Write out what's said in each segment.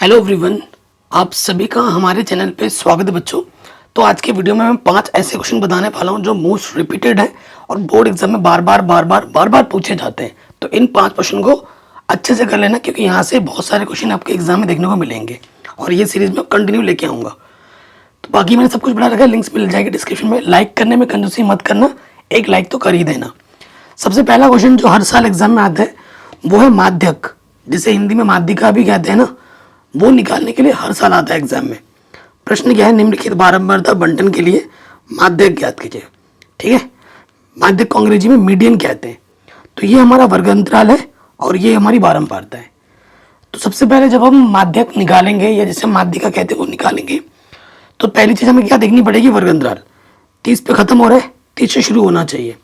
Hello everyone, आप सभी का हमारे चैनल पे स्वागत है बच्चों। तो आज के वीडियो में मैं 5 ऐसे क्वेश्चन बताने वाला हूं जो मोस्ट रिपीटेड है और बोर्ड एग्जाम में बार बार पूछे जाते हैं। तो इन 5 क्वेश्चन को अच्छे से कर लेना, क्योंकि यहाँ से बहुत सारे क्वेश्चन आपके एग्जाम में देखने को मिलेंगे और ये सीरीज में कंटिन्यू लेके आऊँगा। तो बाकी मैंने सब कुछ बना रखा है, लिंक्स मिल जाएगी डिस्क्रिप्शन में। लाइक करने में कंजूसी मत करना, एक लाइक तो कर ही देना। सबसे पहला क्वेश्चन जो हर साल एग्जाम में आता है वो है माध्यक, जिसे हिंदी में माध्यिका भी कहते हैं ना, वो निकालने के लिए हर साल आता है एग्जाम में। प्रश्न क्या है, निम्नलिखित बारंबारता बंटन के लिए माध्यक ज्ञात कीजिए। ठीक है, माध्यक को अंग्रेजी में मीडियन कहते हैं। तो ये हमारा वर्ग अंतराल है और ये हमारी बारंबारता है। तो सबसे पहले जब हम माध्यक निकालेंगे या जिसे माध्यिका कहते हैं वो निकालेंगे, तो पहली चीज हमें क्या देखनी पड़ेगी, वर्ग अंतराल। 30 पे खत्म हो रहा है, 30 से शुरू होना चाहिए।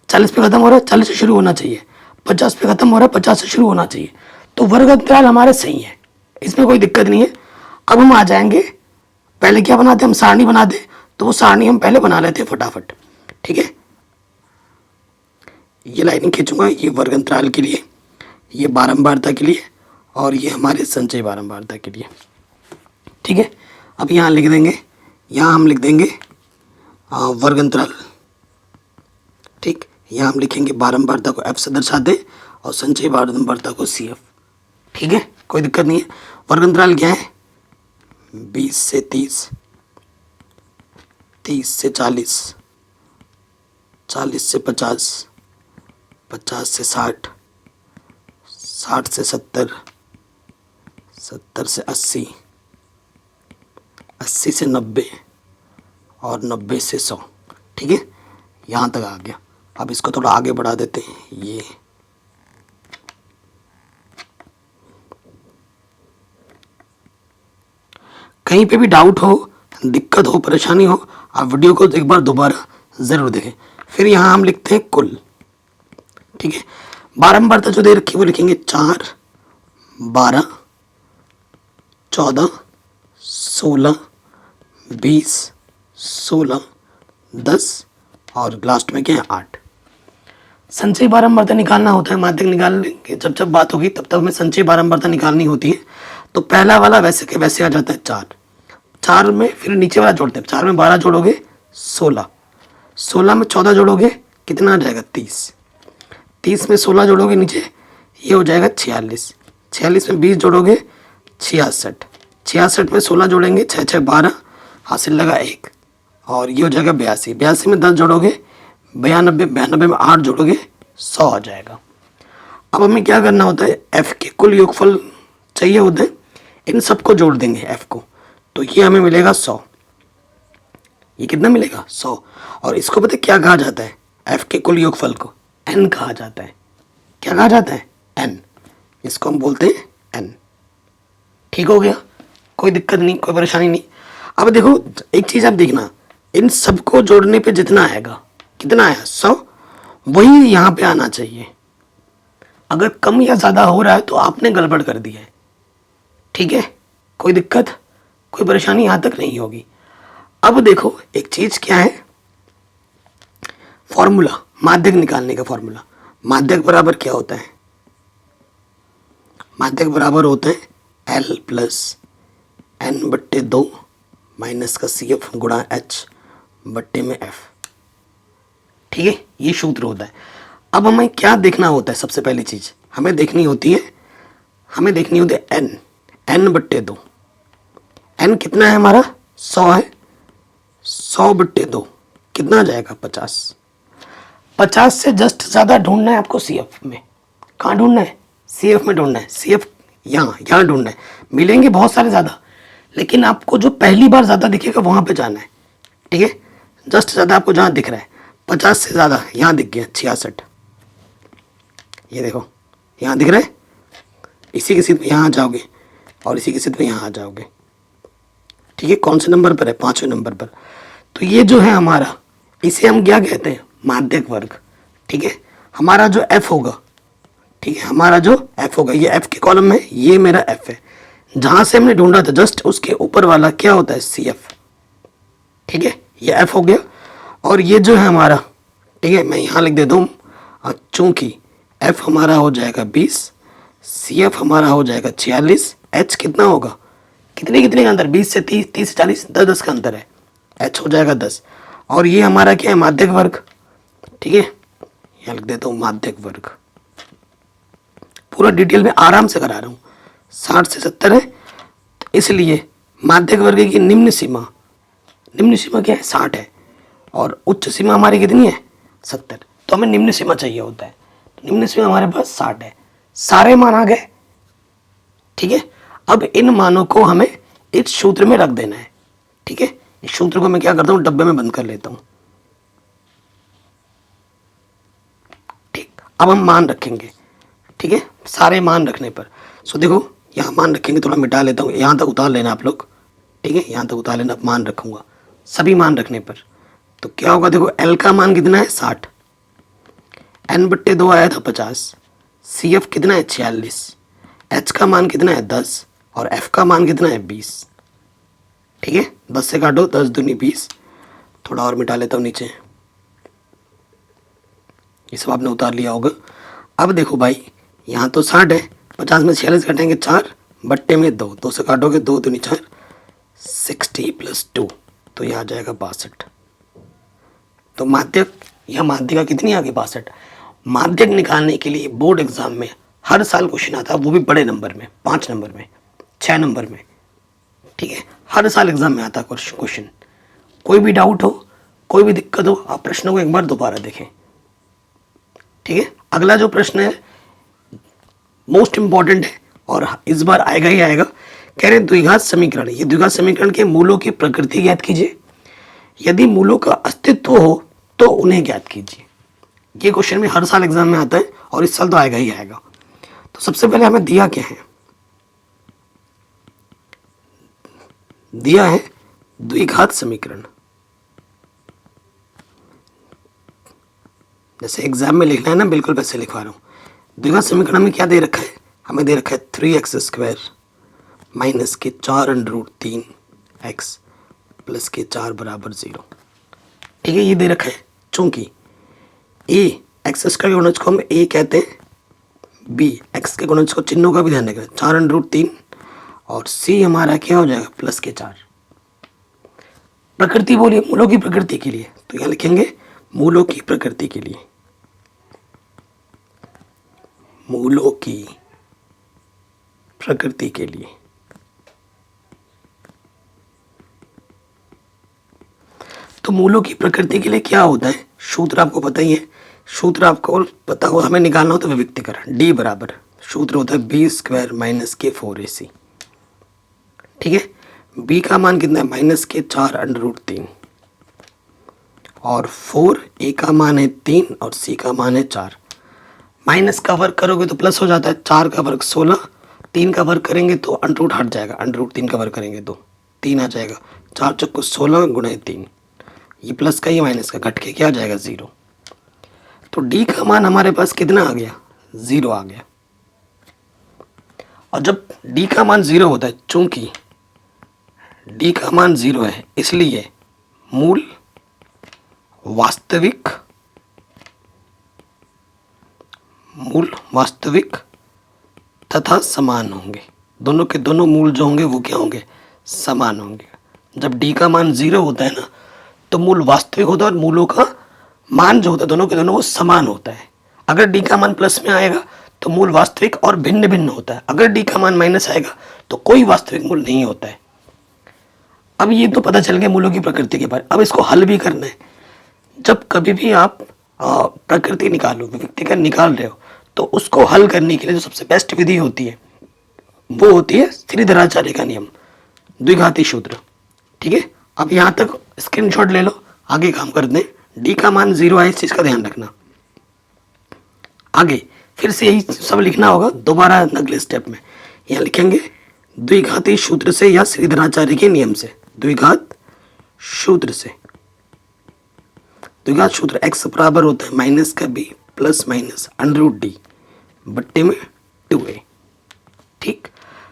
40 पे खत्म हो रहा है, 40 से शुरू होना चाहिए। 50 पे खत्म हो रहा है, 50 से शुरू होना चाहिए। तो वर्ग अंतराल हमारे सही है, इसमें कोई दिक्कत नहीं है। अब हम आ जाएंगे, पहले क्या बनाते हम सारणी बनाते, तो वो सारणी हम पहले बना लेते हैं फटाफट। ठीक है, ये लाइनिंग खींचूंगा, ये वर्ग अंतराल के लिए, ये बारंबारता के लिए और ये हमारे संचय बारंबारता के लिए। ठीक है, अब यहाँ लिख देंगे, यहाँ हम लिख देंगे वर्ग अंतराल। ठीक, यहाँ हम लिखेंगे बारंबारता को F से दर्शाते और संचय बारंबारता को CF। ठीक है, कोई दिक्कत नहीं है। वर्ग अंतराल क्या है, 20 से 30, 30 से 40, 40 से 50, 50 से 60, 60 से 70, 70 से 80, 80 से 90 और 90 से 100। ठीक है, यहाँ तक आ गया। अब इसको थोड़ा आगे बढ़ा देते हैं। ये कहीं पे भी डाउट हो, दिक्कत हो, परेशानी हो, आप वीडियो को एक बार दोबारा ज़रूर देखें। फिर यहाँ हम लिखते हैं कुल। ठीक है, बारंबारता जो दे रखी है वो लिखेंगे 4, 12, 14, 16, 20, 16, 10 और लास्ट में क्या है 8। संचय बारंबारता निकालना होता है, माध्यक निकालने की जब बात होगी तब हमें संचय बारंबारता निकालनी होती है। तो पहला वाला वैसे के वैसे आ जाता है 4, 4 में फिर नीचे वाला जोड़ते हैं। 4 में 12 जोड़ोगे 16, 16 में 14 जोड़ोगे कितना आ जाएगा 30, 30 में 16 जोड़ोगे नीचे ये हो जाएगा 46, 46 में 20 जोड़ोगे 66, 66 में 16 जोड़ेंगे 6 6 12, हासिल लगा 1 और ये हो जाएगा 82, 82 में 10 जोड़ोगे 92, 92 में 8 जोड़ोगे 100 आ जाएगा। अब हमें क्या करना होता है, F के कुल योगफल चाहिए होते हैं, इन सबको जोड़ देंगे F को, तो ये हमें मिलेगा 100। ये कितना मिलेगा 100। और इसको पता है क्या कहा जाता है, F के कुल योगफल को N कहा जाता है। क्या कहा जाता है, N। इसको हम बोलते हैं N। ठीक हो गया, कोई दिक्कत नहीं, कोई परेशानी नहीं। अब देखो एक चीज़ आप देखना, इन सबको जोड़ने पे जितना आएगा, कितना आया 100, वही यहाँ पे आना चाहिए। अगर कम या ज़्यादा हो रहा है तो आपने गड़बड़ कर दी है। ठीक है, कोई दिक्कत, कोई परेशानी यहाँ तक नहीं होगी। अब देखो एक चीज़ क्या है, फॉर्मूला, माध्यक निकालने का फॉर्मूला। माध्यक बराबर क्या होता है, माध्यक बराबर होता है L प्लस N/2 माइनस का CF गुणा H बट्टे में F। ठीक है, ये सूत्र होता है। अब हमें क्या देखना होता है, सबसे पहली चीज़ हमें देखनी होती है N, N/2। N कितना है हमारा 100 है, 100/2 कितना आ जाएगा 50। 50 से जस्ट ज़्यादा ढूंढना है आपको CF में। कहाँ ढूंढना है, CF में ढूंढना है। CF यहाँ ढूंढना है, मिलेंगे बहुत सारे ज़्यादा, लेकिन आपको जो पहली बार ज़्यादा दिखेगा वहाँ पे जाना है। ठीक है, जस्ट ज़्यादा आपको जहाँ दिख रहा है, 50 से ज़्यादा यहाँ दिख गया 66। ये देखो यहाँ दिख रहा है, इसी के सीध में यहाँ आ जाओगे और इसी के सीध में यहाँ आ जाओगे। ठीक है, कौन से नंबर पर है, 5वें नंबर पर। तो ये जो है हमारा, इसे हम क्या कहते हैं, माध्यक वर्ग। ठीक है, हमारा जो F होगा, ठीक है, हमारा जो F होगा, ये F के कॉलम में, ये मेरा F है। जहाँ से हमने ढूंढा था जस्ट उसके ऊपर वाला क्या होता है, CF। ठीक है, ये F हो गया। और ये जो है हमारा, ठीक है, मैं यहाँ लिख देता हूँ, चूँकि F हमारा हो जाएगा 20, CF हमारा हो जाएगा 46, H कितना होगा कितने कितने का अंतर, 20 से 30, 30 से 40, 10 का अंतर है, h हो जाएगा 10। और ये हमारा क्या है, माध्यक वर्ग, ठीक है, यहाँ लिख देता हूँ माध्यक वर्ग। पूरा डिटेल में आराम से करा रहा हूँ। 60 से 70 है, तो इसलिए माध्यक वर्ग की निम्न सीमा क्या है, 60 है, और उच्च सीमा हमारी कितनी है, 70। तो हमें निम्न सीमा चाहिए होता है, तो निम्न सीमा हमारे पास 60 है। सारे मान आ गए, ठीक है। अब इन मानों को हमें इस सूत्र में रख देना है, ठीक है। इस सूत्र को मैं क्या करता हूँ, डब्बे में बंद कर लेता हूँ, ठीक। अब हम मान रखेंगे, ठीक है, सारे मान रखने पर। सो देखो यहाँ मान रखेंगे, थोड़ा मिटा लेता हूँ, यहाँ तक उतार लेना आप लोग, ठीक है, यहाँ तक उतार लेना। मान रखूँगा सभी मान रखने पर, तो क्या होगा, देखो एल का मान कितना है, 60, n/2 आया था 50, सी एफ कितना है, 46, एच का मान कितना है, 10, और एफ का मान कितना है, 20, ठीक है। 10 से काटो, 10 दूनी 20, थोड़ा और मिटा लेता हूँ नीचे, ये सब आपने उतार लिया होगा। अब देखो भाई, यहाँ तो 60 है, 50 में 46 काटेंगे 4, बट्टे में 2, 2 से काटोगे 2 दूनी 4, 60 + 2, तो यह आ जाएगा 62। तो माध्यक या माध्यिका कितनी आ गई, 62। माध्यक निकालने के लिए बोर्ड एग्जाम में हर साल क्वेश्चन आता है, वो भी बड़े नंबर में, 5 नंबर में, 6 नंबर में, ठीक है। हर साल एग्जाम में आता है क्वेश्चन। कोई भी डाउट हो, कोई भी दिक्कत हो, आप प्रश्नों को एक बार दोबारा देखें, ठीक है। अगला जो प्रश्न है मोस्ट इंपॉर्टेंट है, और इस बार आएगा ही आएगा। कह रहे हैं द्विघात समीकरण, ये द्विघात समीकरण के मूलों की प्रकृति ज्ञात कीजिए, यदि मूलों का अस्तित्व हो तो उन्हें ज्ञात कीजिए। ये क्वेश्चन भी हर साल एग्जाम में आता है, और इस साल तो आएगा ही आएगा। तो सबसे पहले हमें दिया क्या है, दिया है द्विघात समीकरण। जैसे एग्जाम में लिखना है ना, बिल्कुल वैसे लिखवा रहा हूँ। द्विघात समीकरण में क्या दे रखा है, हमें दे रखा है 3x² माइनस के 4√3x प्लस के 4 = 0, ठीक है। ये दे रखा है, चूंकि a x² के गुणज को हम a कहते हैं, b x के गुणज को, चिन्हों का भी ध्यान रखें, 4√3, और c हमारा क्या हो जाएगा, प्लस के 4। प्रकृति बोलिए, मूलों की प्रकृति के लिए, तो यहाँ लिखेंगे मूलों की प्रकृति के लिए, मूलों की प्रकृति के लिए। तो मूलों की प्रकृति के लिए क्या होता है, सूत्र आपको पता ही है, सूत्र आपको पता हो, हमें निकालना हो तो विविक्तीकरण, d बराबर सूत्र होता है b² माइनस के 4ac, ठीक है। b का मान कितना है, माइनस के 4√3, और 4, a का मान है 3, और c का मान है 4। माइनस का वर्ग करोगे तो प्लस हो जाता है, 4 का वर्ग 16, 3 का वर्ग करेंगे तो अंडर हट जाएगा, √3 का वर्ग करेंगे तो 3 आ जाएगा, 4 चौको 16 गुणे 3, ये प्लस का, ये माइनस का, घट के क्या आ जाएगा, 0। तो d का मान हमारे पास कितना आ गया, 0 आ गया। और जब d का मान 0 होता है, चूंकि d का मान 0 है, इसलिए मूल वास्तविक तथा समान होंगे। दोनों के दोनों मूल जो होंगे वो क्या होंगे, समान होंगे। जब d का मान 0 होता है ना, तो मूल वास्तविक होता है, और मूलों का मान जो होता है दोनों के दोनों वो समान होता है। अगर d का मान प्लस में आएगा तो मूल वास्तविक और भिन्न भिन्न होता है, अगर d का मान माइनस आएगा तो कोई वास्तविक मूल नहीं होता है। अब ये तो पता चल गया मूलों की प्रकृति के बारे। अब इसको हल भी करना है। जब कभी भी आप प्रकृति निकालो, विविक्तीकरण निकाल रहे हो, तो उसको हल करने के लिए जो सबसे बेस्ट विधि होती है वो होती है श्रीधराचार्य का नियम, द्विघाती सूत्र, ठीक है। अब यहाँ तक स्क्रीनशॉट ले लो, आगे काम करते हैं। डी का मान 0 है, इस चीज़ का ध्यान रखना। आगे फिर से यही सब लिखना होगा दोबारा अगले स्टेप में। यहाँ लिखेंगे द्विघाती सूत्र से या श्रीधराचार्य के नियम से, द्विघात सूत्र से। द्विघात सूत्र x बराबर होता है माइनस का b प्लस माइनस √d बट्टे में 2a, ठीक।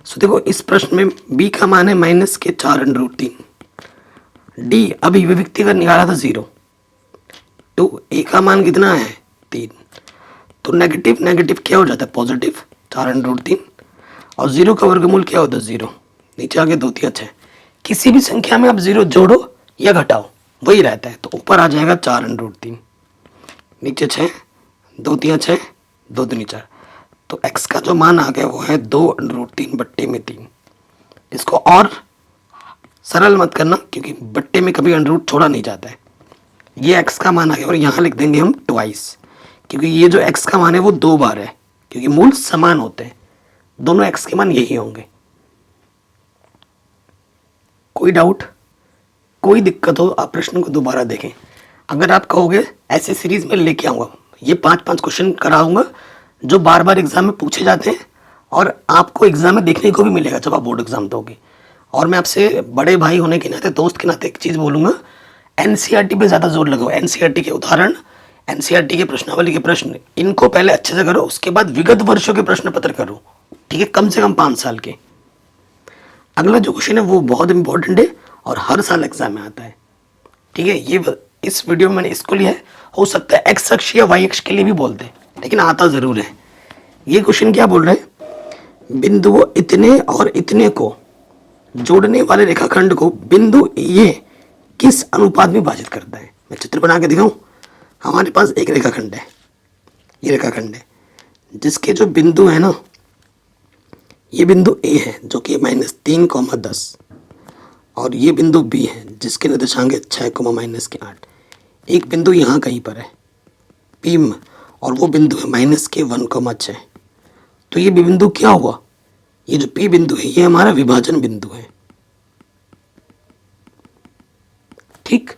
सो देखो इस प्रश्न में b का मान है माइनस के 4√3, d अभी विविक्तीकरण निकाला था 0, तो a का मान कितना है 3, तो नेगेटिव नेगेटिव क्या हो जाता है पॉजिटिव 4√3, और 0 का वर्गमूल क्या होता है 0, नीचे आगे 2 3 6। किसी भी संख्या में आप 0 जोड़ो या घटाओ वही रहता है, तो ऊपर आ जाएगा 4√3, नीचे 6, 2 3 6, 2 3 4। तो x का जो मान आ गया वो है 2√3 बट्टे में 3। इसको और सरल मत करना क्योंकि बट्टे में कभी अंडर छोड़ा नहीं जाता है। ये x का मान आ गया और यहाँ लिख देंगे हम ट्वाइस, क्योंकि ये जो x का मान है वो 2 बार है, क्योंकि मूल समान होते हैं, दोनों x के मान यही होंगे। कोई डाउट, कोई दिक्कत हो आप प्रश्न को दोबारा देखें। अगर आप कहोगे ऐसे सीरीज में लेके आऊँगा, ये 5 क्वेश्चन कराऊंगा जो बार बार एग्जाम में पूछे जाते हैं और आपको एग्जाम में देखने को भी मिलेगा जब आप बोर्ड एग्जाम दोगे। और मैं आपसे बड़े भाई होने के नाते, दोस्त के नाते एक चीज़ बोलूँगा, एनसीईआरटी पे ज़्यादा जोर लगाओ। एनसीईआरटी के उदाहरण, एनसीईआरटी के प्रश्नावली के प्रश्न, इनको पहले अच्छे से करो, उसके बाद विगत वर्षों के प्रश्न पत्र करो, ठीक है, कम से कम 5 साल के। अगला जो क्वेश्चन है वो बहुत इंपॉर्टेंट है और हर साल एग्जाम में आता है, ठीक है। ये इस वीडियो में मैंने इसको लिया है, हो सकता है एक्स अक्ष या वाई अक्ष के लिए भी बोलते हैं, लेकिन आता ज़रूर है। ये क्वेश्चन क्या बोल रहे हैं, बिंदुओं इतने और इतने को जोड़ने वाले रेखाखंड को बिंदु ये किस अनुपात में विभाजित करता है। मैं चित्र बना के दिखाऊं। हमारे पास एक रेखाखंड है, ये रेखाखंड है जिसके जो बिंदु है ना, ये बिंदु ए है जो कि -3, 10 और ये बिंदु बी है जिसके निर्देशांक है 6, -8। एक बिंदु यहाँ कहीं पर है पी में और वो बिंदु है -1, 6। तो ये बिंदु क्या हुआ, ये जो पी बिंदु है ये हमारा विभाजन बिंदु है, ठीक,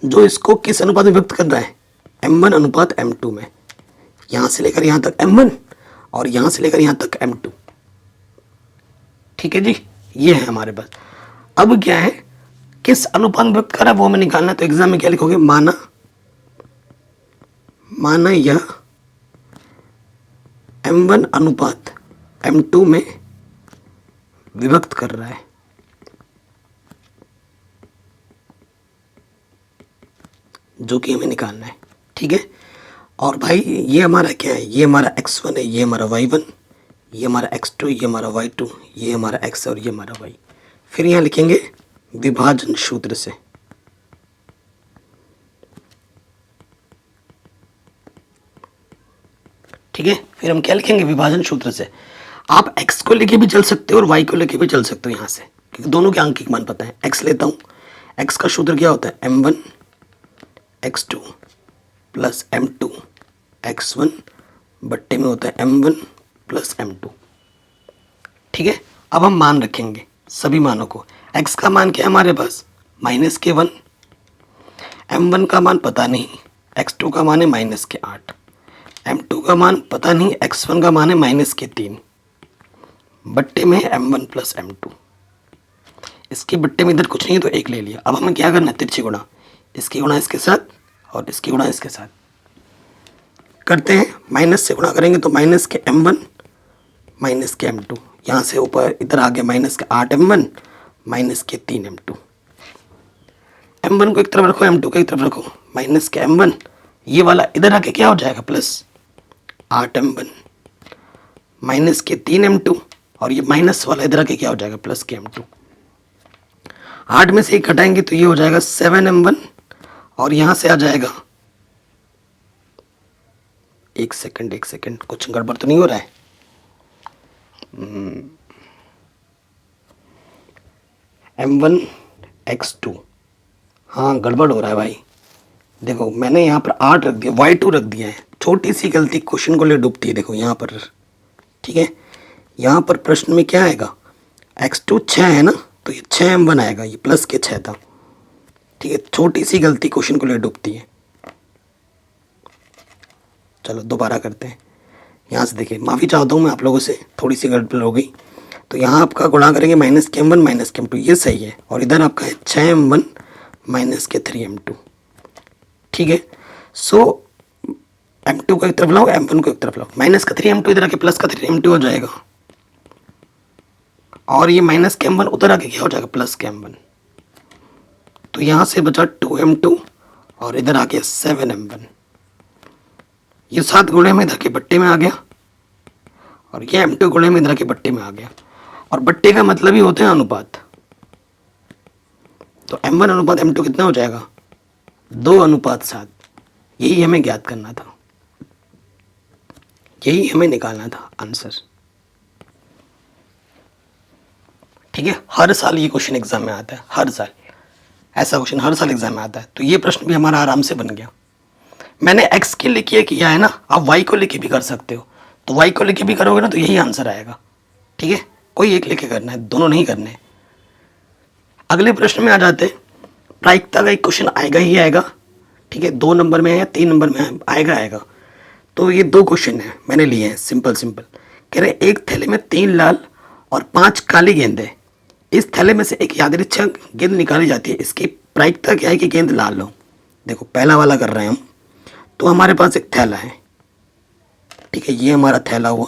जो इसको किस अनुपात में व्यक्त कर रहा है, m1 अनुपात m2 में। यहां से लेकर यहां तक m1 और यहां से लेकर यहां तक m2, ठीक है जी। ये है हमारे पास। अब क्या है, किस अनुपात में व्यक्त करा वो हमें निकालना है। तो एग्जाम में क्या लिखोगे, माना यह m1 अनुपात m2 में विभक्त कर रहा है, जो कि हमें निकालना है, ठीक है। और भाई ये हमारा क्या है, ये हमारा x1 है, ये हमारा y1, ये हमारा x2, ये हमारा y2, ये हमारा x और ये हमारा y। फिर यहाँ लिखेंगे विभाजन सूत्र से, ठीक है। फिर हम क्या लिखेंगे, विभाजन सूत्र से। आप x को लेके भी चल सकते हो और y को लेके भी चल सकते हो यहाँ से, क्योंकि दोनों के अंक मान पता है। x लेता हूँ, x का सूत्र क्या होता है, m1 x2 plus m2 x1 बट्टे में होता है m1 प्लस m2, ठीक है। अब हम मान रखेंगे सभी मानों को। x का मान क्या है हमारे पास, -1, m1 का मान पता नहीं, x2 का मान है -8, m2 का मान पता नहीं, x1 का मान है -3 बट्टे में m1 प्लस m2। इसके बट्टे में इधर कुछ नहीं है तो 1 ले लिया। अब हमें क्या करना है, तिरछी गुणा, इसकी गुणा इसके साथ और इसकी गुणा इसके साथ करते हैं। माइनस से गुणा करेंगे तो माइनस के m1 माइनस के m2, यहाँ से ऊपर इधर आ गया माइनस के 8m1 माइनस के 3m2। m1 को एक तरफ रखो, m2 को एक तरफ रखो, माइनस के m1, ये वाला इधर आके क्या हो जाएगा, प्लस 8m1 माइनस के 3m2 और ये माइनस वाला इधर आके क्या हो जाएगा, प्लस के m2। 8 में से 1 घटाएंगे तो ये हो जाएगा 7m1 और यहाँ से आ जाएगा, एक सेकंड, कुछ गड़बड़ तो नहीं हो रहा है, m1 x2, हाँ गड़बड़ हो रहा है भाई। देखो मैंने यहाँ पर 8 रख दिया, y2 रख दिया है, छोटी सी गलती क्वेश्चन को ले डूबती है। देखो यहाँ पर, ठीक है, यहाँ पर प्रश्न में क्या आएगा, x2 6 है ना, तो ये 6m1 आएगा, ये प्लस के 6 था, ठीक है। छोटी सी गलती क्वेश्चन को ले डूबती है। चलो दोबारा करते हैं, यहाँ से देखिए, माफ़ी चाहता हूँ मैं आप लोगों से, थोड़ी सी गड़बड़ हो गई। तो यहाँ आपका गुणा करेंगे माइनस के m1 माइनस के m2, ये सही है, और इधर आपका है 6m1 माइनस के 3m2, ठीक है। सो m2 को एक तरफ लाओ, m1 को एक तरफ लाओ, माइनस का 3m2 इधर आके प्लस का 3m2 हो जाएगा, और ये माइनस के m1 उधर आके क्या हो जाएगा, प्लस के m1। तो यहाँ से बचा 2m2 और इधर आ गया 7m1, ये 7 गुणे में इधर के बट्टे में आ गया और ये m2 गुणे में इधर के बट्टे में आ गया। और बट्टे का मतलब ही होते हैं अनुपात। तो m1 अनुपात m2 कितना हो जाएगा, 2:7। यही हमें ज्ञात करना था, यही हमें निकालना था आंसर। ठीक है, हर साल ये क्वेश्चन एग्जाम में आता है, हर साल ऐसा क्वेश्चन हर साल एग्जाम में आता है। तो ये प्रश्न भी हमारा आराम से बन गया। मैंने x के लिए किया है ना, आप y को लेके भी कर सकते हो। तो y को लेके भी करोगे ना तो यही आंसर आएगा। ठीक है, कोई एक लेके करना है, दोनों नहीं करने। अगले प्रश्न में आ जाते हैं। प्रायिकता का एक क्वेश्चन आएगा ही आएगा। ठीक है, 2 नंबर में है या 3 नंबर में आएगा। तो ये 2 क्वेश्चन है मैंने लिए हैं, सिंपल कह रहे एक थैले में 3 लाल और 5 काली गेंद है। इस थैले में से एक यादृच्छिक गेंद निकाली जाती है, इसकी प्रायिकता क्या है कि गेंद लाल हो। देखो पहला वाला कर रहे हैं हम। तो हमारे पास एक थैला है, ठीक है, ये हमारा थैला हुआ।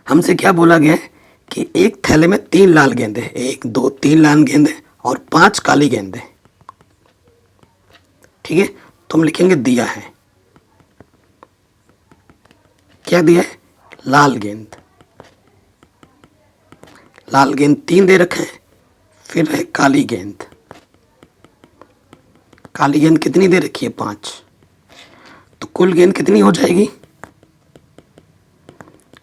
हमसे क्या बोला गया है कि एक थैले में 3 लाल गेंद है, 1 2 3 लाल गेंद है और 5 काली गेंद है। ठीक है, तो हम लिखेंगे दिया है, क्या दिया है, लाल गेंद। लाल गेंद 3 दे रखे हैं। फिर है काली गेंद, काली गेंद कितनी दे रखी है, 5। तो कुल गेंद कितनी हो जाएगी,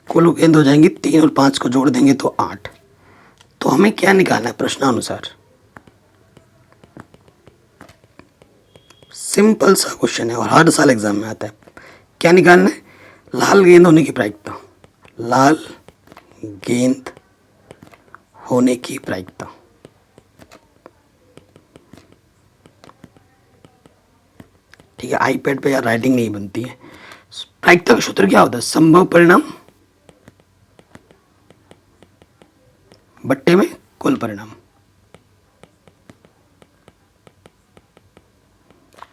कुल गेंद हो जाएंगी 3 और 5 को जोड़ देंगे तो 8। तो हमें क्या निकालना है प्रश्नानुसार, सिंपल सा क्वेश्चन है और हर साल एग्जाम में आता है। क्या निकालना है, लाल गेंद होने की प्रायिकता, लाल गेंद होने की प्रायिकता। ठीक है, आईपैड पे यार राइटिंग नहीं बनती है। प्रायिकता का सूत्र क्या होता है, संभव परिणाम बट्टे में कुल परिणाम।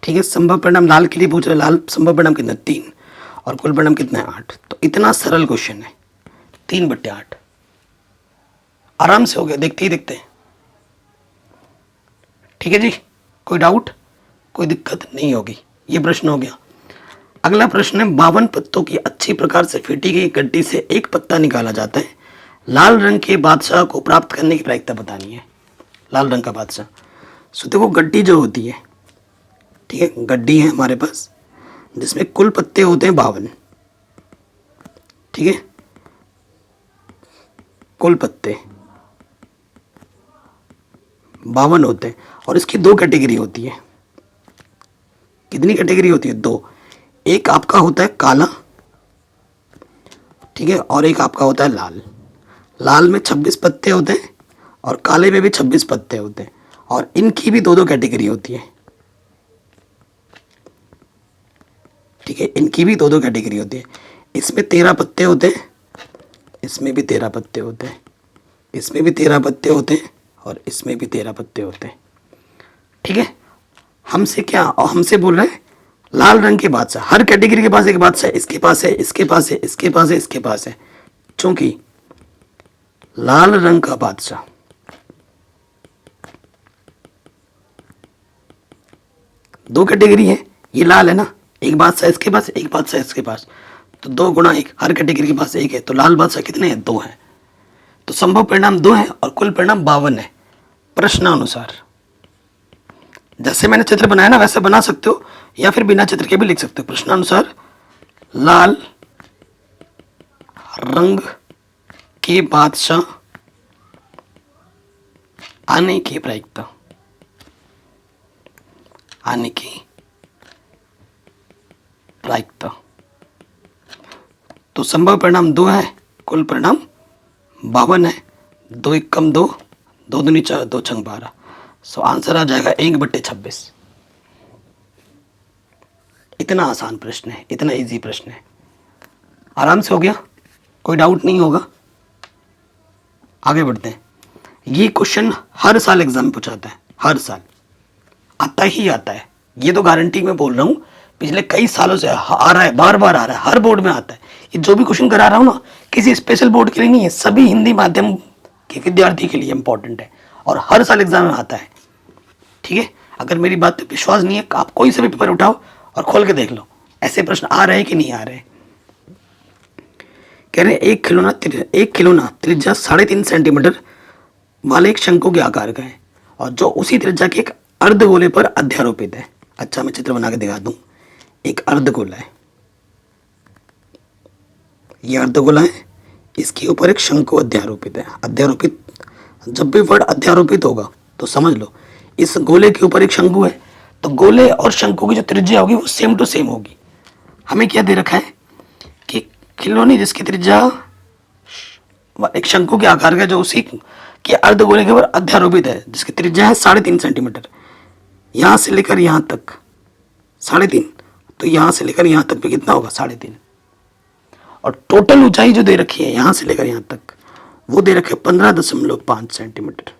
ठीक है, संभव परिणाम लाल के लिए पूछ रहे, लाल संभव परिणाम कितना 3 और कुल परिणाम कितना है 8। तो इतना सरल क्वेश्चन है, 3/8 आराम से हो गया, देखते ही देखते। ठीक है जी, कोई डाउट, कोई दिक्कत नहीं होगी। ये प्रश्न हो गया। अगला प्रश्न है, 52 पत्तों की अच्छी प्रकार से फेंटी गई गड्डी से एक पत्ता निकाला जाता है। लाल रंग के बादशाह को प्राप्त करने की प्रायिकता बतानी है। लाल रंग का बादशाह, सो देखो गड्डी जो होती है, ठीक है, गड्डी है हमारे पास जिसमें कुल पत्ते होते हैं 52। ठीक है, कुल पत्ते 52 होते हैं और इसकी 2 कैटेगरी होती है। कितनी कैटेगरी होती है, 2। एक आपका होता है काला, ठीक है, और एक आपका होता है लाल। लाल में 26 पत्ते होते हैं और काले में भी 26 पत्ते होते हैं और इनकी भी 2 कैटेगरी होती है। ठीक है, इनकी भी 2 कैटेगरी होती है। इसमें 13 पत्ते होते हैं, इसमें भी 13 पत्ते होते हैं, इसमें भी 13 पत्ते होते हैं और इसमें भी 13 पत्ते होते हैं। ठीक है, हमसे क्या, और हमसे बोल रहे हैं लाल रंग के बादशाह, हर कैटेगरी के पास एक बादशाह, इसके पास है, इसके पास है, इसके पास है, इसके पास है। चूंकि लाल रंग का बादशाह दो कैटेगरी है, ये लाल है ना, एक बादशाह इसके पास, एक बादशाह इसके पास, तो 2 गुणा 1, हर कैटेगरी के पास 1 है। तो लाल बादशाह कितने हैं, 2 हैं। तो संभव परिणाम 2 है और कुल परिणाम 52 है। प्रश्नानुसार जैसे मैंने चित्र बनाया ना वैसे बना सकते हो या फिर बिना चित्र के भी लिख सकते हो। प्रश्नानुसार लाल रंग के बादशाह आने की प्रायिकता, आने की प्रायिकता। तो संभव परिणाम 2 है, कुल परिणाम 52 है। 2 1 कम 2, 2 दूनी 4, 2 छंग 12। सो आंसर आ जाएगा 1/26। इतना आसान प्रश्न है, इतना इजी प्रश्न है, आराम से हो गया, कोई डाउट नहीं होगा। आगे बढ़ते हैं। ये क्वेश्चन हर साल एग्जाम में पूछाता है, हर साल आता ही आता है, ये तो गारंटी में बोल रहा हूँ। पिछले कई सालों से आ रहा है, बार बार आ रहा है, हर बोर्ड में आता है। ये जो भी क्वेश्चन करा रहा हूँ ना, किसी स्पेशल बोर्ड के लिए नहीं है, सभी हिंदी माध्यम के विद्यार्थी के लिए इंपॉर्टेंट है और हर साल एग्जाम में आता है। ठीक है, अगर मेरी बात पे विश्वास नहीं है, आप कोई से भी पेपर उठाओ और खोल के देख लो, ऐसे प्रश्न आ रहे हैं कि नहीं आ रहे। कह रहे एक खिलौना त्रिज्या 3.5 सेंटीमीटर वाले एक शंकु के आकार का है और जो उसी त्रिज्या के एक अर्धगोले पर अध्यारोपित है। अच्छा, मैं चित्र बना के दिखा दूं। एक अर्धगोला है, ये अर्धगोला है, इसके ऊपर एक शंकु अध्यारोपित है। अध्यारोपित, जब भी वर्ड अध्यारोपित होगा तो समझ लो इस गोले के ऊपर एक शंकु है, तो गोले और शंकु की जो त्रिज्या होगी वो सेम टू सेम होगी। हमें क्या दे रखा है कि खिलौने जिसकी त्रिज्या एक शंकु के आकार का, जो उसी के अर्धगोले के ऊपर अध्यारोपित है, जिसकी त्रिज्या है 3.5 सेंटीमीटर, यहां से लेकर यहां तक 3.5, तो यहां से लेकर यहां तक भी कितना होगा 3.5। और टोटल ऊंचाई जो दे रखी है यहां से लेकर यहां तक, वो दे रखे 15.5 सेंटीमीटर।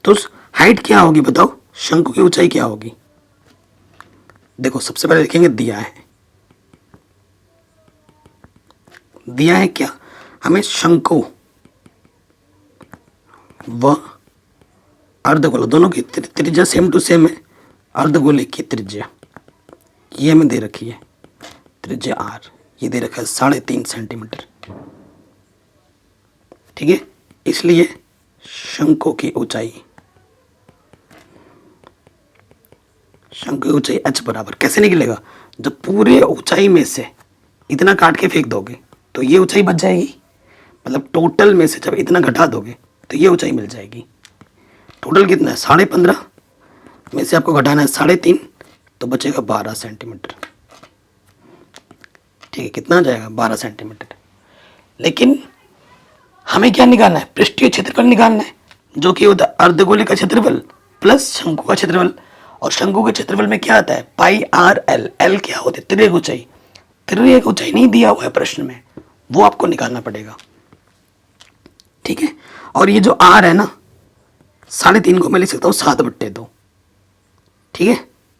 तो हाइट क्या होगी बताओ, शंकु की ऊंचाई क्या होगी? देखो सबसे पहले लिखेंगे दिया है क्या हमें, शंकु व अर्धगोला दोनों की त्रिज्या सेम टू सेम है। अर्धगोले की त्रिज्या ये हमें दे रखी है, त्रिज्या r, ये दे रखा है 3.5 सेंटीमीटर। ठीक है, इसलिए शंकु की ऊंचाई h बराबर कैसे निकलेगा, जब पूरे ऊंचाई में से इतना काट के फेंक दोगे तो ये ऊंचाई बच जाएगी। मतलब टोटल में से जब इतना घटा दोगे तो ये ऊंचाई मिल जाएगी। टोटल कितना है 15.5 में से आपको घटाना है 3.5, तो बचेगा 12 सेंटीमीटर। ठीक है, कितना आ जाएगा 12 सेंटीमीटर। लेकिन हमें क्या निकालना है, पृष्ठीय क्षेत्रफल निकालना है, जो कि होता है अर्धगोले का क्षेत्रफल प्लस शंकु का क्षेत्रफल। और शंकु के क्षेत्रफल में क्या आता है पाई आर एल। एल क्या होती है, तिर्यक ऊंचाई। तिर्यक ऊंचाई नहीं दिया हुआ है प्रश्न में, वो आपको निकालना पड़ेगा। ठीक है, और ये जो आर है ना 3.5 को मैं लिख सकता हूँ 7/2। ठीक है,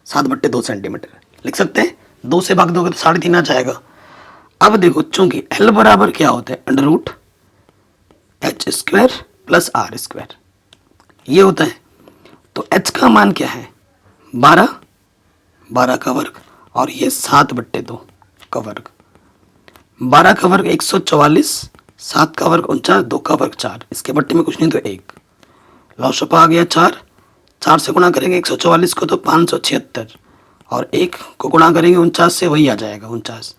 7/2 सेंटीमीटर लिख सकते हैं। 2 से भाग दोगे तो 3.5 आ जाएगा। अब देखो, चूंकि एल बराबर क्या होता है √h² + r², ये होता है। तो h का मान क्या है 12 का वर्ग, और ये 7/2 का वर्ग। 12 का वर्ग 144, 7 का वर्ग 49, 2 का वर्ग 4, इसके बट्टे में कुछ नहीं तो 1। लॉसअप आ गया 4 से गुणा करेंगे 144 को तो 576, और 1 को गुणा करेंगे 49 से, वही आ जाएगा 49।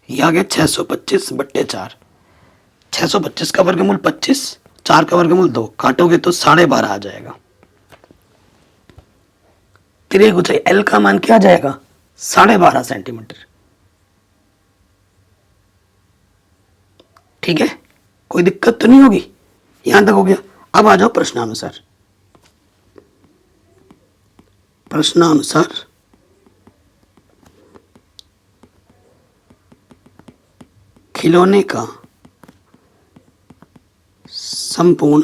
ये आ गया 625/4। 625 का वर्गमूल 25, 4 का वर्गमूल 2, काटोगे तो 12.5 आ जाएगा। तिर्यक ऊंचाई एल का मान क्या आ जाएगा 12.5 सेंटीमीटर। ठीक है, कोई दिक्कत तो नहीं होगी, यहां तक हो गया। अब आ जाओ प्रश्नानुसार। प्रश्नानुसार खिलौने का संपूर्ण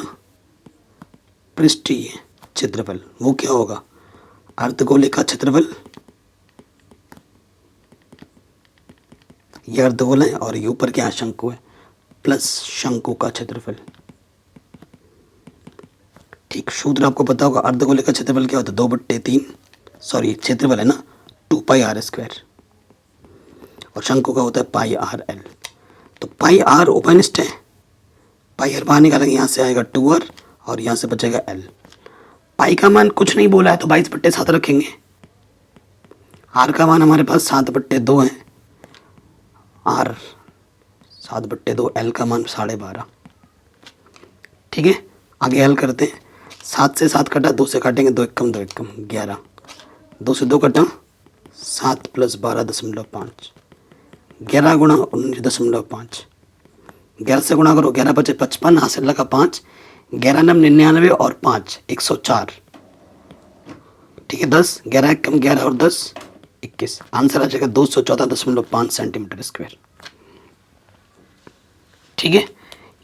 पृष्ठीय क्षेत्रफल वो क्या होगा, अर्धगोले का क्षेत्रफल, ये अर्धगोला है और ये ऊपर क्या शंकु है, प्लस शंकु का क्षेत्रफल। ठीक, सूत्र आपको पता होगा, अर्धगोले का क्षेत्रफल क्या होता है 2/3, सॉरी क्षेत्रफल है ना 2πr², और शंकु का होता है πrl। तो πr ओपनिस्ट है, πr बाहर निकालेंगे, यहाँ से आएगा 2r और यहाँ से बचेगा l। पाई का मान कुछ नहीं बोला है तो 22/7 रखेंगे। r का मान हमारे पास 7/2 है, r 7/2, l का मान 12.5। ठीक है, आगे हल करते हैं। 7 से 7 कटा, 2 से काटेंगे 2 एकम 2 एकम 11, 2 से 2 कटा 7 + 12.5, 11 गुणा 19.5, 11 से गुणा करो 11 बचे 55, हासिल लगा 5, 11 नम 99 और 5 104। ठीक है, 10, 11 एकम 11 और 10 21, आंसर आ जाएगा 214.5 सेंटीमीटर स्क्वायर। ठीक है,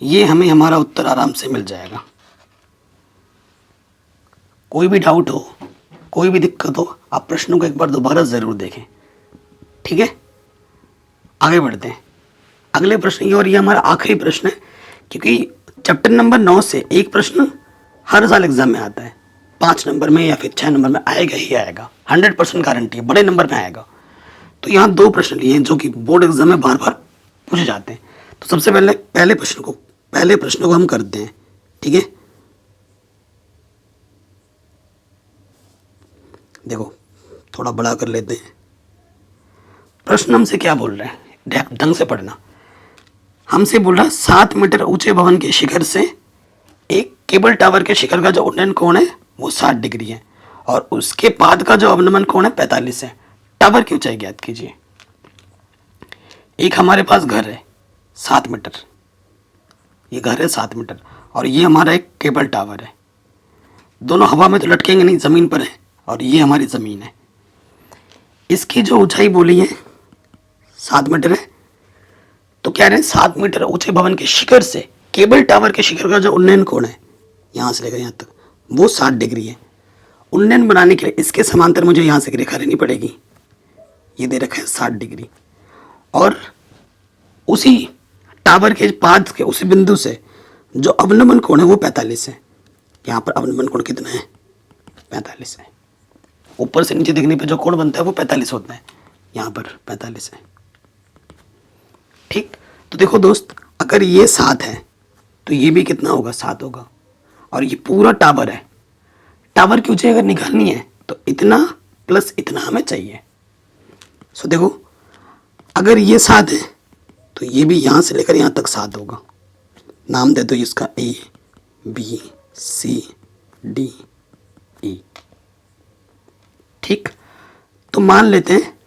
ये हमें हमारा उत्तर आराम से मिल जाएगा। कोई भी डाउट हो, कोई भी दिक्कत हो, आप प्रश्नों को एक बार दोबारा ज़रूर देखें। ठीक है, आगे बढ़ते हैं अगले प्रश्न की, और ये हमारा आखिरी प्रश्न है, क्योंकि चैप्टर नंबर 9 से एक प्रश्न हर साल एग्जाम में आता है, 5 नंबर में या फिर 6 नंबर में आएगा ही आएगा, 100% गारंटी है, बड़े नंबर में आएगा। तो यहाँ दो प्रश्न लिए हैं जो कि बोर्ड एग्जाम में बार बार पूछे जाते हैं। तो सबसे पहले पहले प्रश्न को हम करते हैं, ठीक है। देखो थोड़ा बड़ा कर लेते हैं। प्रश्न हमसे क्या बोल रहे हैं, ढंग से पढ़ना। हमसे बोल रहा है 7 मीटर ऊंचे भवन के शिखर से एक केबल टावर के शिखर का जो उन्नयन कोण है वो 60 डिग्री है और उसके बाद का जो अवनमन कोण है 45 है। टावर की ऊंचाई ज्ञात कीजिए। एक हमारे पास घर है 7 मीटर, ये घर है 7 मीटर और ये हमारा एक केबल टावर है। दोनों हवा में तो लटकेंगे नहीं, ज़मीन पर है और ये हमारी ज़मीन है। इसकी जो ऊंचाई बोली है 7 मीटर है। तो कह रहे हैं 7 मीटर ऊंचे भवन के शिखर से केबल टावर के शिखर का जो उन्नयन कोण है यहाँ से लेकर यहाँ तक वो 60 डिग्री है। उन्नयन बनाने के लिए इसके समांतर मुझे यहाँ से रेखा लेनी पड़ेगी। ये दे रखा है 60 डिग्री और उसी टावर के पाद के उसी बिंदु से जो अवनमन कोण है वो 45 है। यहाँ पर अवनमन कोण कितना है, 45 है। ऊपर से नीचे देखने पे जो कोण बनता है वो 45 होता है, यहाँ पर 45 है। ठीक, तो देखो दोस्त, अगर ये 7 है तो ये भी कितना होगा, 7 होगा। और ये पूरा टावर है। टावर की ऊंचाई अगर निकालनी है तो इतना प्लस इतना हमें चाहिए। सो देखो अगर ये 7 है तो ये भी यहाँ से लेकर यहाँ तक 7 होगा। नाम दे दो इसका A B C D E। ठीक, तो मान लेते हैं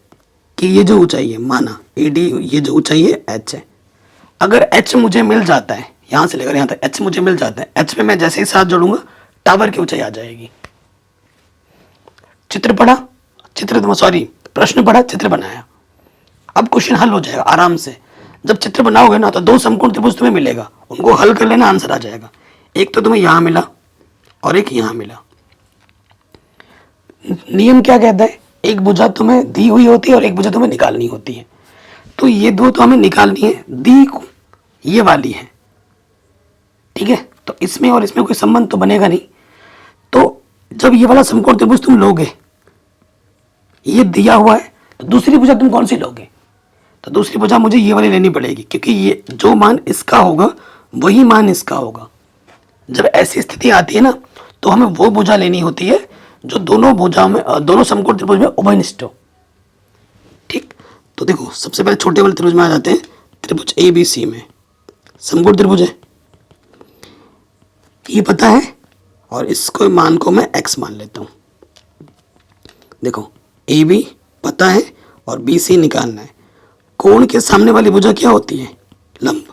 कि ये जो ऊंचाई है, माना AD, ये जो ऊंचाई है H है। अगर H मुझे मिल जाता है, यहाँ से लेकर यहाँ तक H मुझे मिल जाता है, H में मैं जैसे ही 7 जोड़ूंगा टावर की ऊंचाई आ जाएगी। प्रश्न पढ़ा, चित्र बनाया। अब क्वेश्चन हल हो जाएगा आराम से। जब चित्र बनाओगे ना तो 2 समकोण त्रिभुज तुम्हें मिलेगा, उनको हल कर लेना, आंसर आ जाएगा। एक तो तुम्हें यहाँ मिला और एक यहाँ मिला। नियम क्या कहता है, एक भुजा तुम्हें दी हुई होती है और एक भुजा तुम्हें निकालनी होती है। तो ये दो तो हमें निकालनी है, दी ये वाली है, ठीक है। तो इसमें और इसमें कोई संबंध तो बनेगा नहीं। तो जब ये वाला समकोण त्रिभुज तुम लोगे, ये दिया हुआ है, तो दूसरी भुजा तुम कौन सी लोगे, तो दूसरी भुजा मुझे ये वाली लेनी पड़ेगी, क्योंकि ये जो मान इसका होगा वही मान इसका होगा। जब ऐसी स्थिति आती है ना तो हमें वो भुजा लेनी होती है जो दोनों भुजाओं में, दोनों समकोण त्रिभुज में उभयनिष्ठ हो। ठीक, तो देखो सबसे पहले छोटे वाले त्रिभुज में आ जाते हैं। त्रिभुज ABC में समकोण त्रिभुज है, ये पता है, और इसको मान को मैं x मान लेता हूं। देखो AB पता है और BC निकालना है। कोण के सामने वाली भुजा क्या होती है, लंब,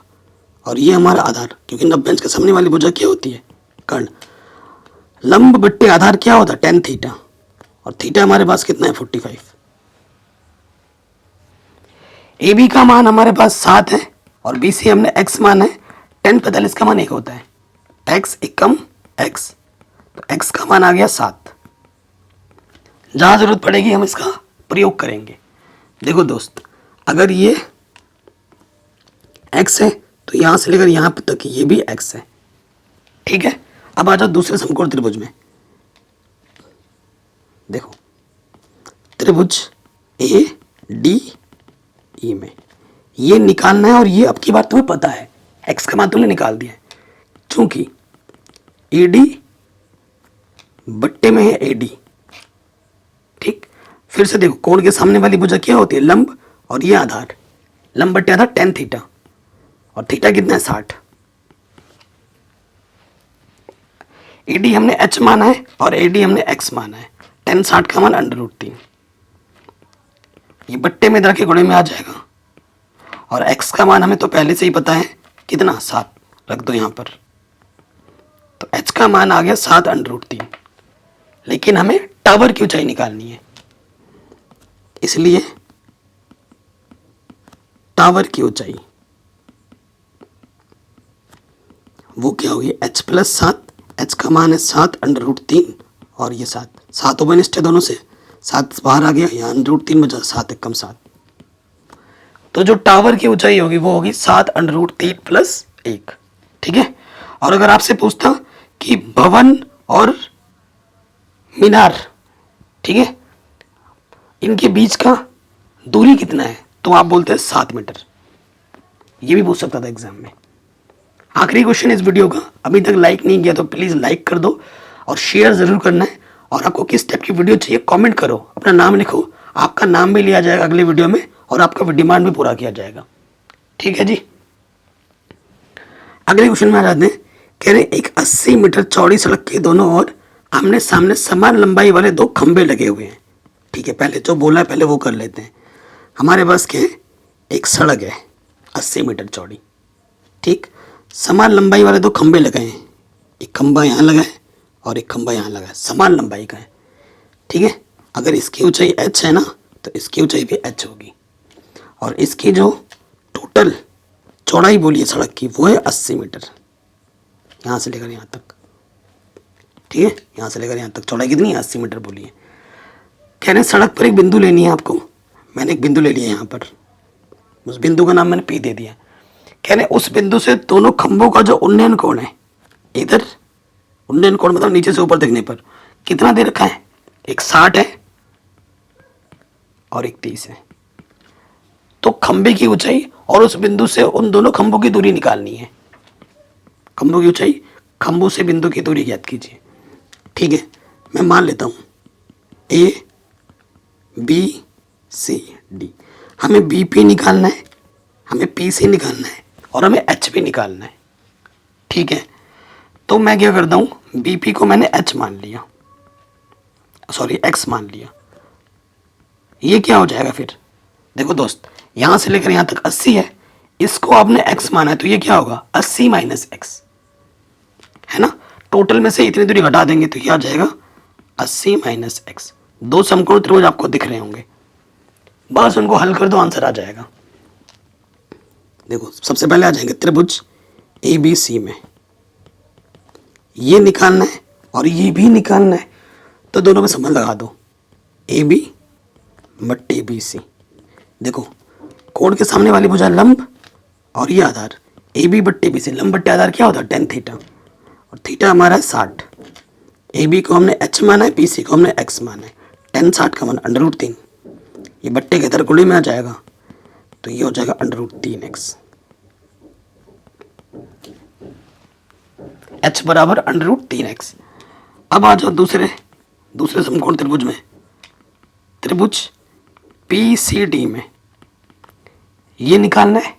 और ये हमारा आधार, क्योंकि नवभुज के सामने वाली भुजा क्या होती है, कर्ण। लंब बट्टे आधार क्या होता है, tan थीटा, और थीटा हमारे पास कितना है, 45। AB का मान हमारे पास 7 है और BC हमने x माना है। tan 45 का मान 1 होता है, x एकम x, तो x का मान आ गया 7। जहां जरूरत पड़ेगी हम इसका प्रयोग करेंगे। देखो दोस्त, अगर ये x है तो यहां से लेकर यहां तक ये भी x है, ठीक है। अब आ जाओ दूसरे समकोण त्रिभुज में। देखो त्रिभुज ADE में ये निकालना है, और ये अब की बार तुम्हें पता है, x का मान तुमने निकाल दिया है, चूंकि AD बट्टे में है AD। ठीक, फिर से देखो कोण के सामने वाली भुजा क्या होती है, लंब, और ये आधार, लंब बट्टे आधार tan थीटा, और थीटा कितना है, 60। AD हमने h माना है और AD हमने x माना है। tan 60 का मान √3, ये बट्टे में रखे गुणे में आ जाएगा, और x का मान हमें तो पहले से ही पता है कितना, 7 रख दो यहाँ पर, तो h का मान आ गया 7 √3। लेकिन हमें टावर की ऊंचाई निकालनी है, इसलिए टावर की ऊंचाई वो क्या होगी, h प्लस 7, h का मान है 7 √3, और ये 7 उभयनिष्ठ है दोनों से, 7 बाहर आ गया, यहाँ √3 बचा, 7 एकम 7। तो जो टावर की ऊंचाई होगी वो होगी 7 √3 प्लस 1, ठीक है। और अगर आपसे पूछता कि भवन और मीनार, ठीक है, इनके बीच का दूरी कितना है, तो आप बोलते हैं 7 मीटर। ये भी पूछ सकता था एग्जाम में। आखिरी क्वेश्चन इस वीडियो का, अभी तक लाइक नहीं किया तो प्लीज़ लाइक कर दो और शेयर ज़रूर करना है। और आपको किस टाइप की वीडियो चाहिए कमेंट करो, अपना नाम लिखो, आपका नाम भी लिया जाएगा अगले वीडियो में और आपका डिमांड भी पूरा किया जाएगा। ठीक है जी। अगले क्वेश्चन में आ जाते हैं। कह रहे एक 80 मीटर चौड़ी सड़क के दोनों ओर आमने सामने समान लंबाई वाले 2 खंबे लगे हुए हैं। ठीक है, पहले जो बोला है पहले वो कर लेते हैं। हमारे पास क्या है, एक सड़क है 80 मीटर चौड़ी, ठीक, समान लंबाई वाले 2 खंबे लगे हैं। एक खंबा यहाँ लगा है और एक खंबा यहाँ लगा है, समान लंबाई का है। ठीक है, अगर इसकी ऊंचाई h है ना तो इसकी ऊंचाई भी h होगी और इसकी जो टोटल चौड़ाई बोली है सड़क की वो है 80 मीटर, यहाँ से लेकर यहाँ तक। ठीक है, यहाँ से लेकर यहाँ तक चौड़ाई कितनी है, 80 मीटर बोली है। कह रहे हैं सड़क पर एक बिंदु लेनी है आपको। मैंने एक बिंदु ले लिया यहाँ पर, उस बिंदु का नाम मैंने P दे दिया। कह रहे उस बिंदु से दोनों खंभों का जो उन्नयन कोण है, इधर उन्नयन कोण मतलब नीचे से ऊपर देखने पर कितना दे रखा है, एक 60 है और एक 30 है। तो खंभे की ऊंचाई और उस बिंदु से उन दोनों खंभों की दूरी निकालनी है। खंभों की ऊंचाई, खंभों से बिंदु की दूरी ज्ञात कीजिए। ठीक है, मैं मान लेता हूं A B C D। हमें BP निकालना है, हमें PC निकालना है और हमें HP निकालना है। ठीक है, तो मैं क्या करता हूं, BP को मैंने H मान लिया, सॉरी X मान लिया। ये क्या हो जाएगा फिर, देखो दोस्त, यहां से लेकर यहां तक 80 है, इसको आपने X माना है तो ये क्या होगा 80 माइनस X है ना। टोटल में से इतनी दूरी घटा देंगे तो क्या आ जाएगा 80 माइनस X। 2 समकोण त्रिभुज आपको दिख रहे होंगे, बस उनको हल कर दो, आंसर आ जाएगा। देखो सबसे पहले आ जाएंगे त्रिभुज ABC में, ये निकालना है और ये भी निकालना है, तो दोनों में संबंध लगा दो, AB बट्टे BC। देखो कोण के सामने वाली भुजा लंब और ये आधार, AB बट्टे BC, लंब बट्टे आधार क्या होता है tan थीटा, और थीटा हमारा है 60। AB को हमने H माना है, BC को हमने X माना है। tan 60 का मान √3, ये बट्टे के इधर गुणे में आ जाएगा तो ये हो जाएगा √3x। H बराबर √3x। अब आ जाओ दूसरे समकोण त्रिभुज में, त्रिभुज PCD में, ये निकालना है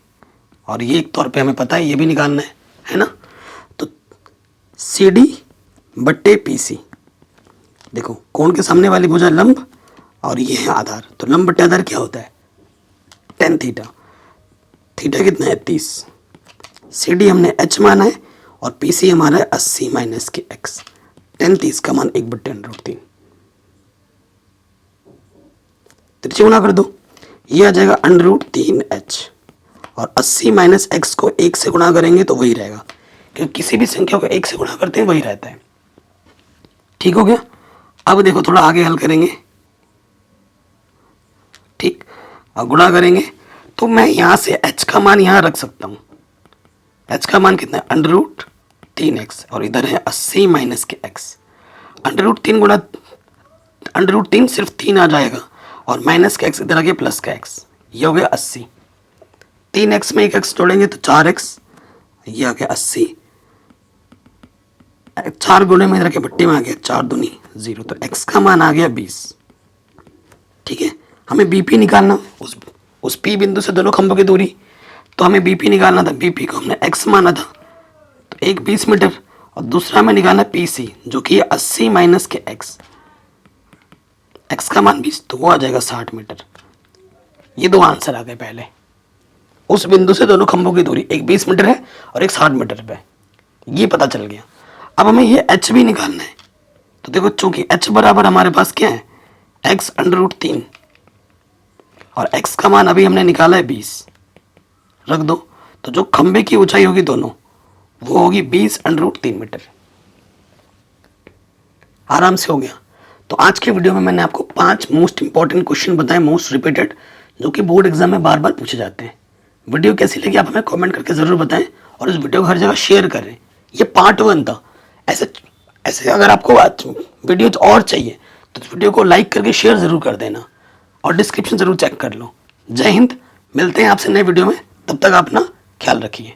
और ये एक तौर पे हमें पता है ये भी निकालना है ना। तो CD बट्टे PC, देखो कोण के सामने वाली भुजा लंब और ये है आधार, तो लंब बट्टे आधार क्या होता है tan थीटा, थीटा कितना है 30। CD हमने H माना है और PC हमारा है 80 माइनस के X, tan 30 का मान 1/√3। त्रिज्या गुणा कर दो, ये आ जाएगा √3h और 80 माइनस X को 1 से गुणा करेंगे तो वही रहेगा, क्योंकि किसी भी संख्या को 1 से गुणा करते हैं वही रहता है। ठीक हो गया। अब देखो थोड़ा आगे हल करेंगे, ठीक, और गुणा करेंगे तो मैं यहाँ से h का मान यहाँ रख सकता हूँ। h का मान कितना है √3x और इधर है 80 माइनस के x। √3 गुणा √3 सिर्फ 3 आ जाएगा और माइनस का x इधर आ गया प्लस का x, ये हो गया 80। 3x में एक x जोड़ेंगे तो 4x, ये आ गया 80। 4 गुणे में इधर के भट्टी में आ गया 4 दूनी 0, तो x का मान आ गया 20। ठीक है, हमें BP निकालना, उस P बिंदु से दोनों खंभों की दूरी, तो हमें BP निकालना था। BP को हमने x माना था, तो एक 20 मीटर और दूसरा हमें निकालना PC जो कि 80 माइनस के x, x का मान 20 तो वो आ जाएगा 60 मीटर। ये 2 आंसर आ गए पहले। उस बिंदु से दोनों खंभों की दूरी, एक 20 मीटर है और एक 60 मीटर पे, ये पता चल गया। अब हमें ये h भी निकालना है, तो देखो चूंकि h बराबर हमारे पास क्या है x √3 और x का मान अभी हमने निकाला है 20, रख दो, तो जो खंभे की ऊंचाई होगी दोनों वो होगी 20 √3 मीटर। आराम से हो गया। तो आज के वीडियो में मैंने आपको 5 मोस्ट इंपॉर्टेंट क्वेश्चन बताए, मोस्ट रिपीटेड, जो कि बोर्ड एग्जाम में बार बार पूछे जाते हैं। वीडियो कैसी लगी आप हमें कमेंट करके ज़रूर बताएं और इस वीडियो को हर जगह शेयर करें। ये पार्ट 1 था। ऐसे अगर आपको वीडियो और चाहिए तो इस वीडियो को लाइक करके शेयर ज़रूर कर देना और डिस्क्रिप्शन ज़रूर चेक कर लो। जय हिंद, मिलते हैं आपसे नए वीडियो में, तब तक आप अपना ख्याल रखिए।